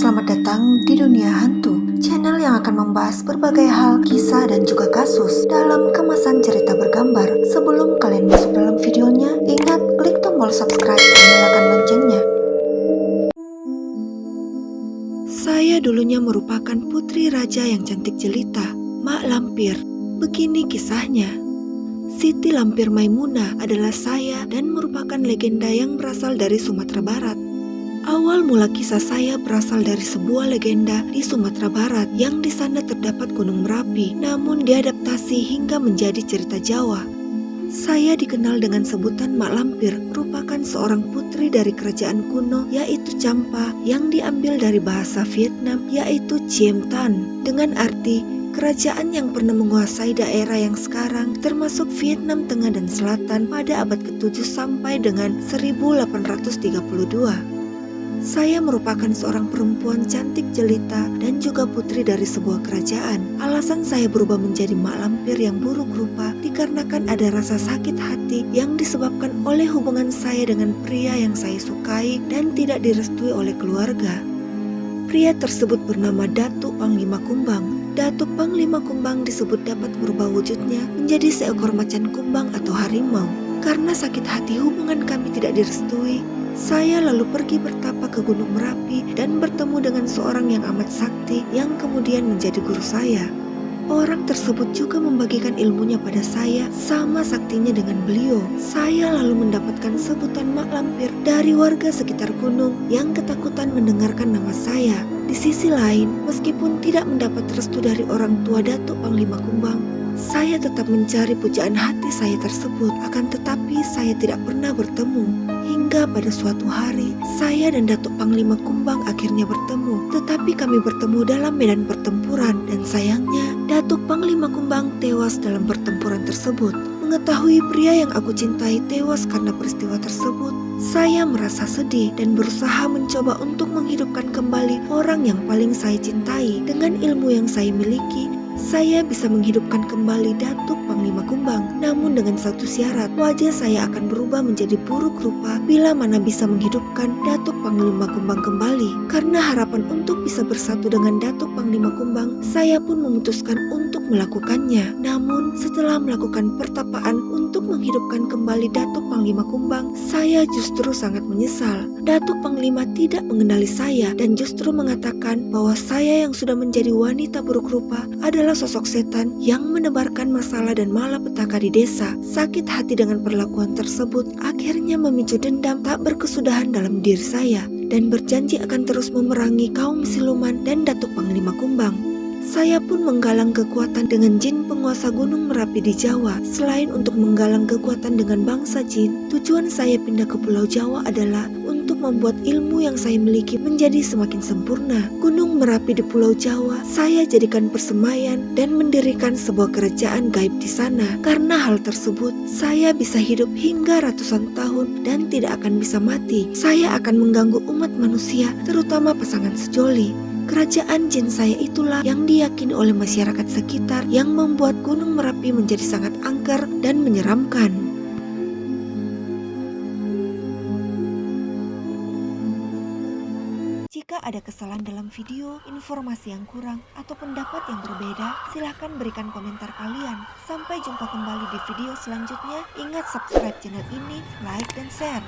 selamat datang di Dunia Hantu, channel yang akan membahas berbagai hal, kisah, dan juga kasus dalam kemasan cerita bergambar. Sebelum kalian masuk dalam videonya, ingat klik tombol subscribe dan nyalakan loncengnya. Saya dulunya merupakan putri raja yang cantik jelita, Mak Lampir. Begini kisahnya. Siti Lampir Maimunah adalah saya dan merupakan legenda yang berasal dari Sumatera Barat. Awal mula kisah saya berasal dari sebuah legenda di Sumatera Barat yang di sana terdapat Gunung Merapi, namun diadaptasi hingga menjadi cerita Jawa. Saya dikenal dengan sebutan Mak Lampir, merupakan seorang putri dari kerajaan kuno yaitu Champa yang diambil dari bahasa Vietnam yaitu Chiem Tan, dengan arti kerajaan yang pernah menguasai daerah yang sekarang termasuk Vietnam Tengah dan Selatan pada abad ke-7 sampai dengan 1832. Saya merupakan seorang perempuan cantik jelita dan juga putri dari sebuah kerajaan. Alasan saya berubah menjadi Mak Lampir yang buruk rupa dikarenakan ada rasa sakit hati yang disebabkan oleh hubungan saya dengan pria yang saya sukai dan tidak direstui oleh keluarga. Pria tersebut bernama Datuk Panglima Kumbang. Datuk Panglima Kumbang disebut dapat merubah wujudnya menjadi seekor macan kumbang atau harimau. Karena sakit hati hubungan kami tidak direstui, saya lalu pergi bertapa ke Gunung Merapi dan bertemu dengan seorang yang amat sakti yang kemudian menjadi guru saya. Orang tersebut juga membagikan ilmunya pada saya, sama saktinya dengan beliau. Saya lalu mendapatkan sebutan Mak Lampir dari warga sekitar gunung yang ketakutan mendengarkan nama saya. Di sisi lain, meskipun tidak mendapat restu dari orang tua Datuk Panglima Kumbang, saya tetap mencari pujaan hati saya tersebut, akan tetapi saya tidak pernah bertemu. Hingga pada suatu hari, saya dan Datuk Panglima Kumbang akhirnya bertemu. Tetapi kami bertemu dalam medan pertempuran dan sayangnya Datuk Panglima Kumbang tewas dalam pertempuran tersebut. Mengetahui pria yang aku cintai tewas karena peristiwa tersebut, saya merasa sedih dan berusaha mencoba untuk menghidupkan kembali orang yang paling saya cintai. Dengan ilmu yang saya miliki, saya bisa menghidupkan kembali Datuk Panglima Kumbang. Namun dengan satu syarat, wajah saya akan berubah menjadi buruk rupa bila mana bisa menghidupkan Datuk Panglima Kumbang kembali. Karena harapan untuk bisa bersatu dengan Datuk Panglima Kumbang, saya pun memutuskan untuk melakukannya. Namun setelah melakukan pertapaan untuk menghidupkan kembali Datuk Panglima Kumbang, saya justru sangat menyesal. Datuk Panglima tidak mengenali saya dan justru mengatakan bahwa saya yang sudah menjadi wanita buruk rupa adalah sosok setan yang menebarkan masalah dan malapetaka di desa. Sakit hati dengan perlakuan tersebut akhirnya memicu dendam tak berkesudahan dalam diri saya dan berjanji akan terus memerangi kaum siluman dan Datuk Panglima Kumbang. Saya pun menggalang kekuatan dengan jin penguasa Gunung Merapi di Jawa. Selain untuk menggalang kekuatan dengan bangsa jin, tujuan saya pindah ke Pulau Jawa adalah untuk membuat ilmu yang saya miliki menjadi semakin sempurna. Gunung Merapi di Pulau Jawa saya jadikan persemaian dan mendirikan sebuah kerajaan gaib di sana. Karena hal tersebut, saya bisa hidup hingga ratusan tahun dan tidak akan bisa mati. Saya akan mengganggu umat manusia, terutama pasangan sejoli. Kerajaan jin saya itulah yang diyakini oleh masyarakat sekitar yang membuat Gunung Merapi menjadi sangat angker dan menyeramkan. Jika ada kesalahan dalam video, informasi yang kurang, atau pendapat yang berbeda, silahkan berikan komentar kalian. Sampai jumpa kembali di video selanjutnya. Ingat subscribe channel ini, like, dan share.